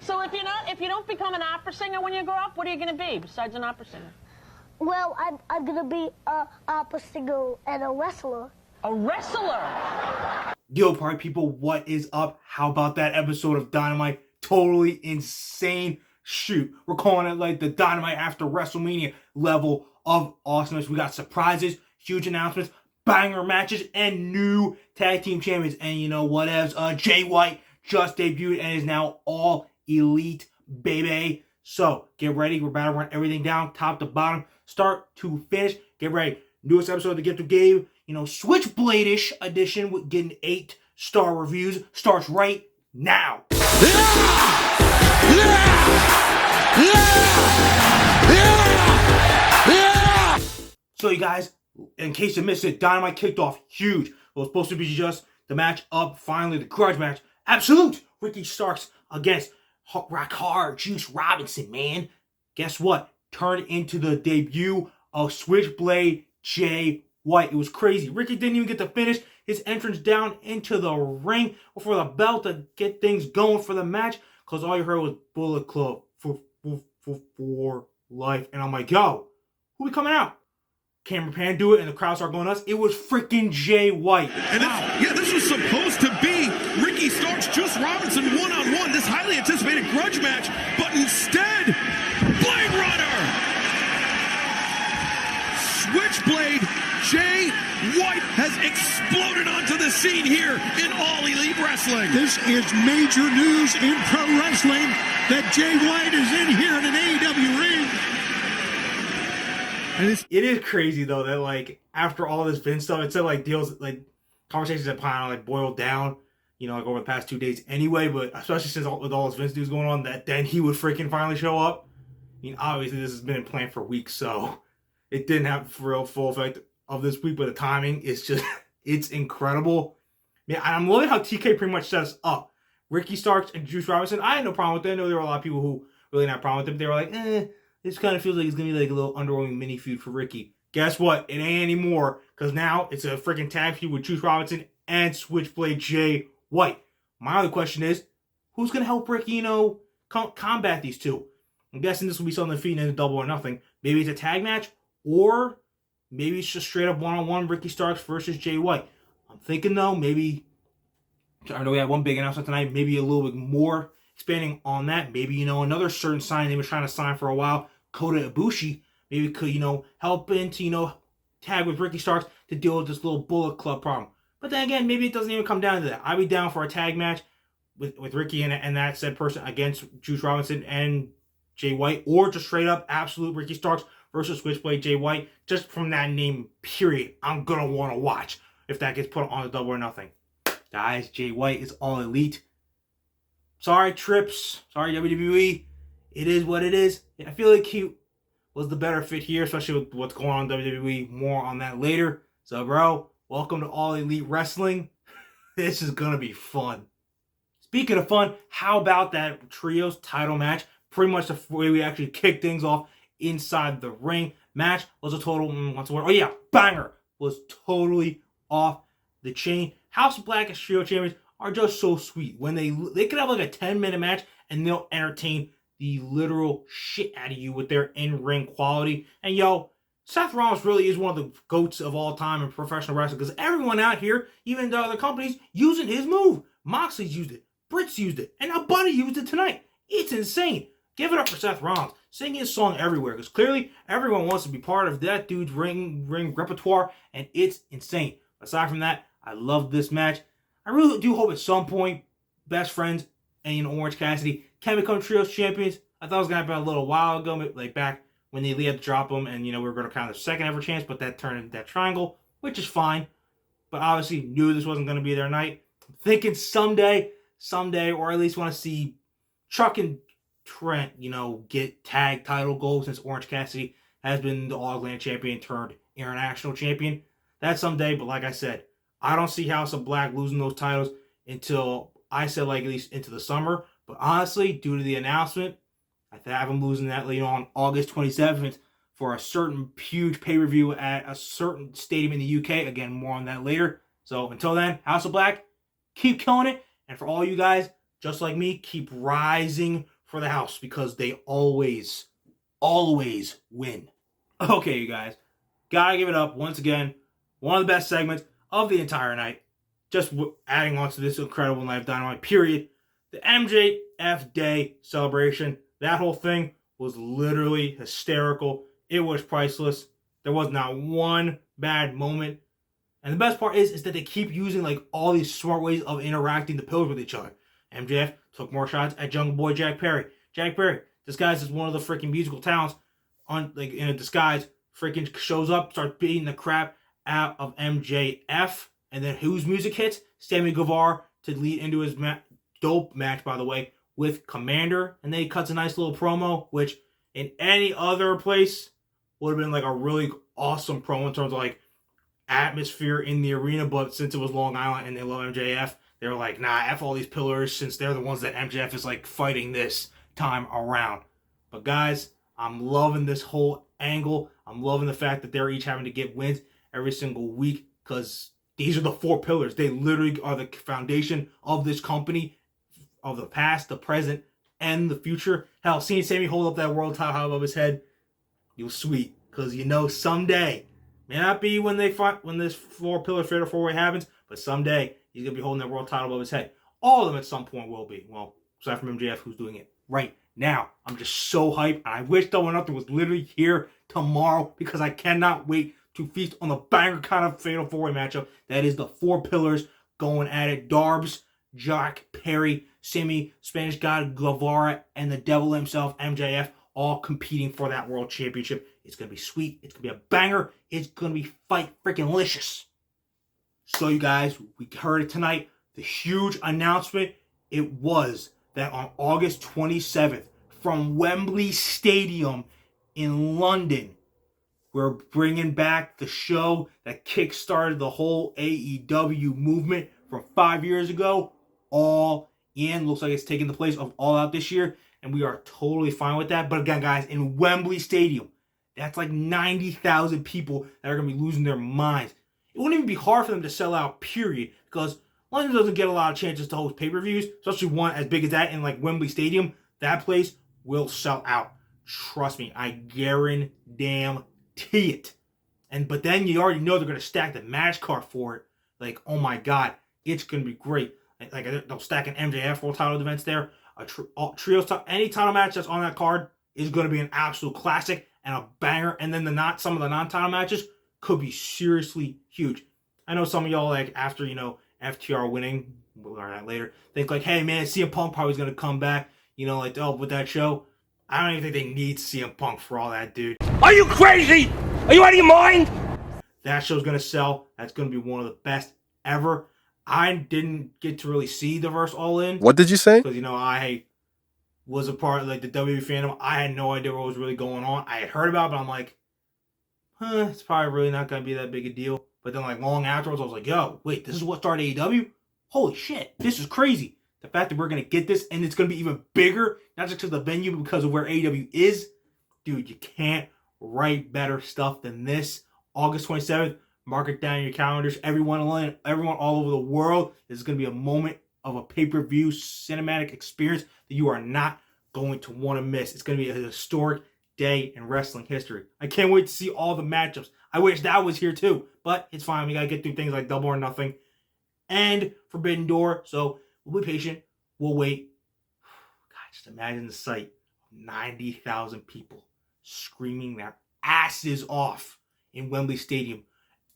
So if you don't become an opera singer when you grow up, what are you going to be besides an opera singer? Well, I'm going to be an opera singer and a wrestler. A wrestler? Yo, party people, what is up? How about that episode of Dynamite? Totally insane shoot. We're calling it like the Dynamite after WrestleMania level of awesomeness. We got surprises, huge announcements, banger matches, and new tag team champions. And you know what else? Jay White just debuted and is now all elite, baby. So get ready. We're about to run everything down, top to bottom, start to finish. Get ready. Newest episode to get to Gabe. You know, Switchblade-ish edition with getting 8-star reviews starts right now. So you guys, in case you missed it, Dynamite kicked off huge. It was supposed to be just the match up, finally the grudge match. Absolute! Ricky Starks against Rock Hard Juice Robinson, man. Guess what? Turned into the debut of Switchblade Jay White. It was crazy. Ricky didn't even get to finish his entrance down into the ring before the bell to get things going for the match, because all you heard was Bullet Club for life. And I'm like, yo, who we coming out? Camera pan do it and the crowd start going nuts. It was freaking Jay White. And this was supposed to be Ricky Starks, Juice Robinson one-on-one, this highly anticipated grudge match, but instead, Blade Runner! Switchblade Jay White has exploded onto the scene here in All Elite Wrestling. This is major news in pro wrestling that Jay White is in here in an AEW ring. And it is crazy though that like after all this Vince stuff, it said like deals like conversations that kind of like boiled down, you know, like over the past 2 days anyway. But especially since with all this Vince news going on, that then he would freaking finally show up. I mean, obviously this has been in plan for weeks, so it didn't have real full effect of this week. But the timing is just it's incredible. Yeah, I'm loving how TK pretty much set us up. Ricky Starks and Juice Robinson, I had no problem with that. I know there were a lot of people who really had a problem with them. They were like, this kind of feels like it's going to be like a little underwhelming mini feud for Ricky. Guess what? It ain't anymore, because now it's a freaking tag feud with Juice Robinson and Switchblade Jay White. My other question is, who's going to help Ricky, you know, combat these two? I'm guessing this will be something feeding into Double or Nothing. Maybe it's a tag match, or maybe it's just straight up one-on-one Ricky Starks versus Jay White. I'm thinking, though, maybe, I know we had one big announcement tonight, maybe a little bit more expanding on that. Maybe, you know, another certain sign they were trying to sign for a while, Kota Ibushi, maybe could, you know, help into, you know, tag with Ricky Starks to deal with this little Bullet Club problem. But then again, maybe it doesn't even come down to that. I'd be down for a tag match with Ricky and that said person against Juice Robinson and Jay White, or just straight up absolute Ricky Starks versus Switchblade Jay White. Just from that name, period, I'm going to want to watch if that gets put on the Double or Nothing. Guys, Jay White is all elite. Sorry, Trips. Sorry, WWE. It is what it is. I feel like he was the better fit here, especially with what's going on in WWE. More on that later. So, bro, welcome to All Elite Wrestling. This is going to be fun. Speaking of fun, how about that Trios title match? Pretty much the way we actually kicked things off inside the ring. Match was a total, banger. Was totally off the chain. House of Black as trio champions are just so sweet. When they could have like a 10-minute match and they'll entertain the literal shit out of you with their in-ring quality. And yo, Seth Rollins really is one of the GOATs of all time in professional wrestling, because everyone out here, even the other companies, using his move. Moxley's used it, Britt's used it, and now Buddy used it tonight. It's insane. Give it up for Seth Rollins. Sing his song everywhere, because clearly everyone wants to be part of that dude's ring repertoire, and it's insane. Aside from that, I love this match. I really do hope at some point Best Friends and, you know, Orange Cassidy can become Trios champions. I thought it was going to happen a little while ago, like back when they had to drop them, and, you know, we were going to count their second ever chance, but that turned into that triangle, which is fine. But obviously knew this wasn't going to be their night. I'm thinking someday, or at least want to see Chuck and Trent, you know, get tag title goals, since Orange Cassidy has been the All-Atlantic champion turned international champion. That's someday, but like I said, I don't see House of Black losing those titles until, I said, like at least into the summer. But honestly, due to the announcement, I have them losing that, you know, on August 27th for a certain huge pay-per-view at a certain stadium in the UK. Again, more on that later. So until then, House of Black, keep killing it. And for all you guys, just like me, keep rising for the house because they always win. Okay, you guys. Gotta give it up once again. One of the best segments of the entire night. Just adding on to this incredible night of Dynamite, period. The MJF Day celebration. That whole thing was literally hysterical. It was priceless. There was not one bad moment. And the best part is that they keep using like all these smart ways of interacting the pillars with each other. MJF took more shots at Jungle Boy Jack Perry. Jack Perry, disguised as one of the freaking musical talents, on like in a disguise, freaking shows up, starts beating the crap out of MJF, and then whose music hits? Sammy Guevara to lead into his dope match, by the way, with Commander, and then he cuts a nice little promo, which in any other place would have been like a really awesome promo in terms of like atmosphere in the arena, but since it was Long Island and they love MJF, they were like, nah, F all these pillars, since they're the ones that MJF is like fighting this time around. But guys, I'm loving this whole angle. I'm loving the fact that they're each having to get wins every single week, because these are the 4 pillars. They literally are the foundation of this company, of the past, the present, and the future. Hell, seeing Sammy hold up that world title high above his head, it was sweet, because you know someday, may not be when they fight, when this 4 pillar fatal 4-way happens, but someday he's gonna be holding that world title above his head. All of them at some point will be. Well, aside from MJF, who's doing it right now. I'm just so hyped, and I wish Double or Nothing was literally here tomorrow, because I cannot wait to feast on the banger kind of fatal 4-way matchup that is the 4 pillars going at it. Darbs, Jack Perry, Sammy, Spanish God Guevara, and the devil himself, MJF, all competing for that world championship. It's going to be sweet. It's going to be a banger. It's going to be fight freaking licious. So you guys, we heard it tonight. The huge announcement, it was that on August 27th, from Wembley Stadium in London, we're bringing back the show that kickstarted the whole AEW movement from 5 years ago. All in. Looks like it's taking the place of All Out this year, and we are totally fine with that. But again, guys, in Wembley Stadium, that's like 90,000 people that are going to be losing their minds. It wouldn't even be hard for them to sell out, period, because London doesn't get a lot of chances to host pay-per-views, especially one as big as that in like Wembley Stadium. That place will sell out. Trust me, I guarantee it. But then you already know they're going to stack the match card for it. Like, oh my God, it's going to be great. Like, they'll stack an MJF world title events there. Trios, any title match that's on that card is going to be an absolute classic and a banger. And then some of the non-title matches could be seriously huge. I know some of y'all, like, after, FTR winning, we'll learn that later, think like, hey man, CM Punk probably is going to come back, like, to help with that show. I don't even think they need CM Punk for all that, dude. Are you crazy? Are you out of your mind? That show's going to sell. That's going to be one of the best ever. I didn't get to really see the Verse All In. What did you say? Because, I was a part of, like, the WWE fandom. I had no idea what was really going on. I had heard about it, but I'm like, it's probably really not going to be that big a deal. But then, like, long afterwards, I was like, yo, wait, this is what started AEW? Holy shit, this is crazy. The fact that we're going to get this, and it's going to be even bigger, not just because of the venue, but because of where AEW is. Dude, you can't write better stuff than this. August 27th, mark it down in your calendars. Everyone all over the world, this is going to be a moment of a pay-per-view cinematic experience that you are not going to want to miss. It's going to be a historic day in wrestling history. I can't wait to see all the matchups. I wish that was here too, but it's fine. We got to get through things like Double or Nothing and Forbidden Door, so we'll be patient. We'll wait. God, just imagine the sight of 90,000 people screaming their asses off in Wembley Stadium.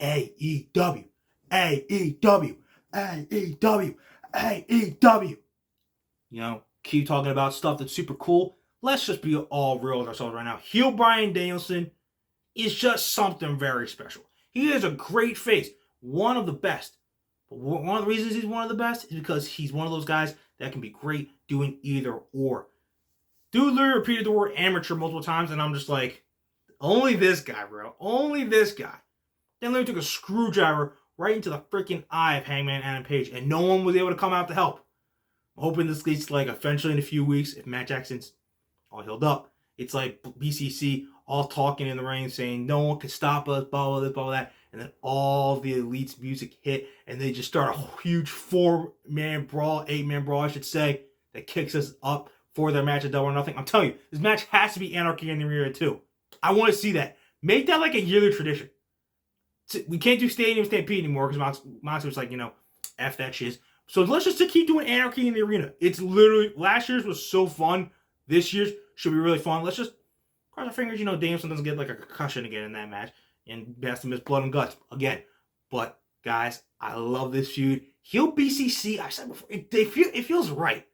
AEW, AEW, AEW, AEW. Keep talking about stuff that's super cool. Let's just be all real with ourselves right now. Heel Bryan Danielson is just something very special. He is a great face, one of the best. But one of the reasons he's one of the best is because he's one of those guys that can be great doing either or. Dude literally repeated the word amateur multiple times, and I'm just like, only this guy, bro. Only this guy. Then literally took a screwdriver right into the freaking eye of Hangman Adam Page, and no one was able to come out to help. I'm hoping this leads to, like, eventually in a few weeks, if Matt Jackson's all healed up, it's like BCC all talking in the ring, saying no one can stop us, blah, blah, blah, blah, that. And then all the Elite's music hit, and they just start a huge 4-man brawl, 8-man brawl, I should say, that kicks us up for their match at Double or Nothing. I'm telling you, this match has to be Anarchy in the Arena too. I want to see that. Make that like a yearly tradition. We can't do Stadium Stampede anymore because Moxley was like, F that shit. So let's just keep doing Anarchy in the Arena. It's literally, last year's was so fun. This year's should be really fun. Let's just cross our fingers, Danielson doesn't get like a concussion again in that match. And has to miss blood and guts again. But guys, I love this feud. Heel BCC, I said before, it feels right.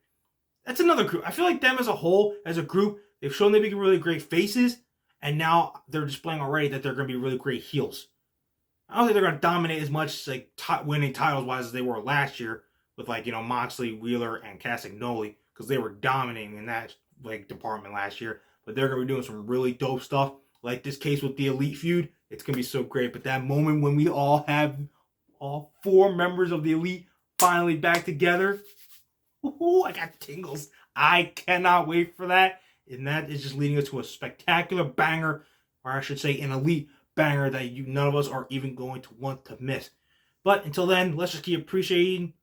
That's another group. I feel like them as a whole, as a group, they've shown they make really great faces. And now they're displaying already that they're going to be really great heels. I don't think they're going to dominate as much, like winning titles-wise as they were last year with Moxley, Wheeler, and Castagnoli, because they were dominating in that department last year. But they're going to be doing some really dope stuff, like this case with the Elite feud. It's going to be so great. But that moment when we all have all 4 members of the Elite finally back together, I got tingles. I cannot wait for that. And that is just leading us to a spectacular banger, or I should say an Elite banger that none of us are even going to want to miss. But until then, let's just keep appreciating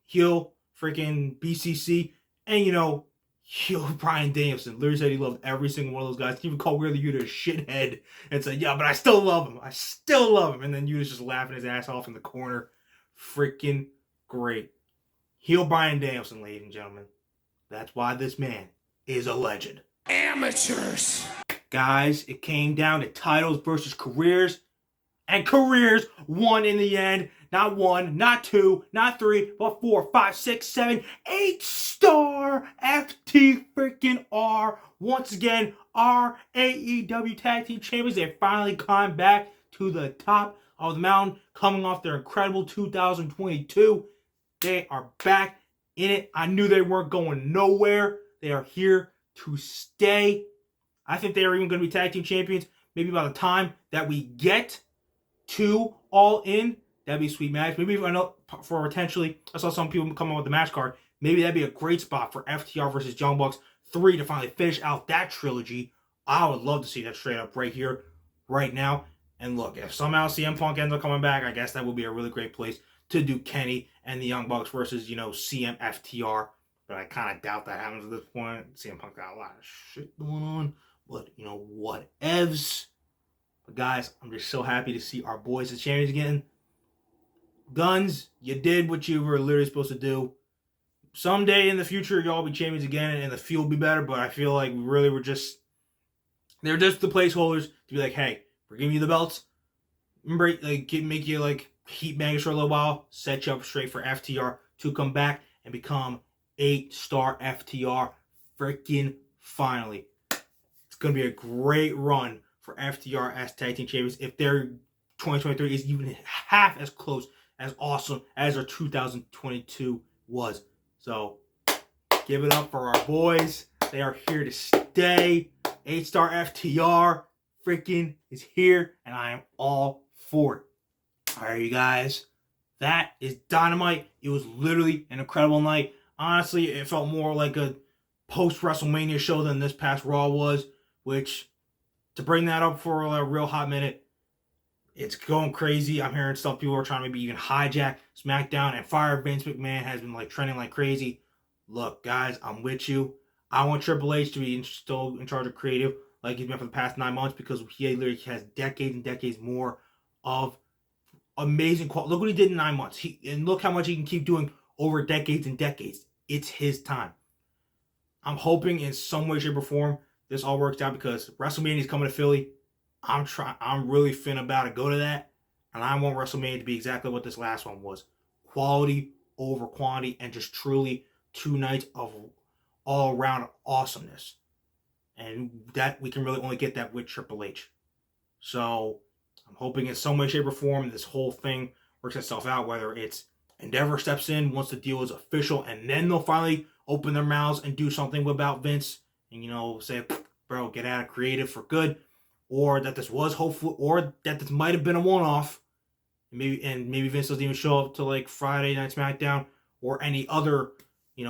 heel freaking BCC and heel Bryan Danielson. Literally said he loved every single one of those guys. He even called Wheeler Yuta a shithead and said, yeah, but I still love him. I still love him. And then Yuta's just laughing his ass off in the corner. Freaking great. Heel Bryan Danielson, ladies and gentlemen. That's why this man is a legend. Amateurs. Guys, it came down to titles versus careers. And careers won in the end. Not 1, not 2, not 3, but 4, 5, 6, 7, 8 Star FT freaking R. Once again, our AEW Tag Team Champions. They finally climbed back to the top of the mountain, coming off their incredible 2022. They are back in it. I knew they weren't going nowhere. They are here to stay. I think they are even going to be tag team champions. Maybe by the time that we get to All In, that'd be a sweet match. Maybe I know for potentially, I saw some people come up with the match card. Maybe that'd be a great spot for FTR versus Young Bucks 3 to finally finish out that trilogy. I would love to see that straight up right here, right now. And look, if somehow CM Punk ends up coming back, I guess that would be a really great place to do Kenny and the Young Bucks versus, CM FTR. But I kind of doubt that happens at this point. CM Punk got a lot of shit going on. But, whatevs. But guys, I'm just so happy to see our boys as champions again. Guns, you did what you were literally supposed to do. Someday in the future, y'all be champions again and the feud will be better. But I feel like we really were just... They're just the placeholders to be like, hey, we're giving you the belts. Remember, make you, heat bangers for a little while. Set you up straight for FTR to come back and become 8-Star FTR freaking finally. It's going to be a great run for FTR as tag team champions if their 2023 is even half as close as awesome as their 2022 was. So give it up for our boys. They are here to stay. 8-Star FTR freaking is here and I am all for it. All right, you guys. That is Dynamite. It was literally an incredible night. Honestly, it felt more like a post-WrestleMania show than this past Raw was, which, to bring that up for a real hot minute, it's going crazy. I'm hearing stuff people are trying to maybe even hijack SmackDown and fire Vince McMahon has been trending like crazy. Look, guys, I'm with you. I want Triple H to be still in charge of creative like he's been for the past 9 months because he literally has decades and decades more of amazing quality. Look what he did in 9 months. And look how much he can keep doing over decades and decades. It's his time. I'm hoping in some way, shape, or form this all works out because WrestleMania is coming to Philly. I'm really finna about to go to that. And I want WrestleMania to be exactly what this last one was. Quality over quantity and just truly 2 nights of all-around awesomeness. And that we can really only get that with Triple H. So I'm hoping in some way, shape, or form this whole thing works itself out, whether it's Endeavor steps in once the deal is official and then they'll finally open their mouths and do something about Vince and, say, bro, get out of creative for good. Or that this was hopeful, or that this might have been a one-off. Maybe Vince doesn't even show up to Friday Night SmackDown or any other,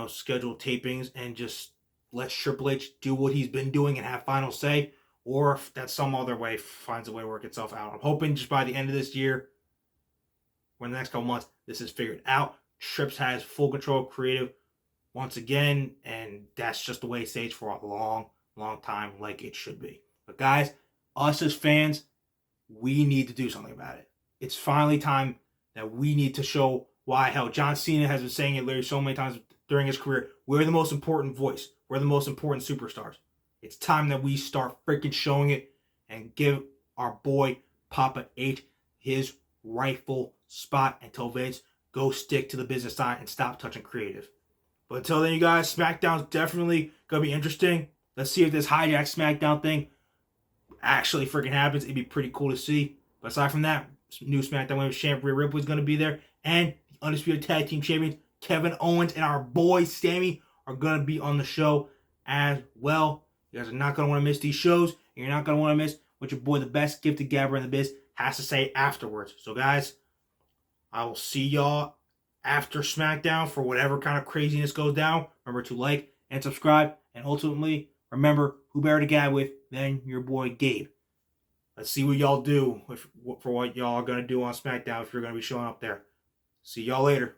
scheduled tapings and just lets Triple H do what he's been doing and have final say. Or if that some other way finds a way to work itself out. I'm hoping just by the end of this year, or in the next couple months, this is figured out. Trips has full control of creative once again, and that's just the way it stays for a long, long time, like it should be. But guys, us as fans, we need to do something about it. It's finally time that we need to show why. Hell, John Cena has been saying it literally so many times during his career. We're the most important voice. We're the most important superstars. It's time that we start freaking showing it and give our boy Papa H his rightful spot until Vince go stick to the business side and stop touching creative. But until then, you guys, SmackDown's definitely going to be interesting. Let's see if this hijack SmackDown thing actually freaking happens. It'd be pretty cool to see. But aside from that, new SmackDown Women's Champion Rhea Ripley's going to be there. And the Undisputed Tag Team Champions Kevin Owens and our boy Sammy are going to be on the show as well. You guys are not going to want to miss these shows. And you're not going to want to miss what your boy, the best gifted gabber in the biz, has to say afterwards. So guys, I will see y'all after SmackDown for whatever kind of craziness goes down. Remember to like and subscribe. And ultimately, remember, who better to gab with than your boy Gabe. Let's see what y'all do for what y'all are going to do on SmackDown if you're going to be showing up there. See y'all later.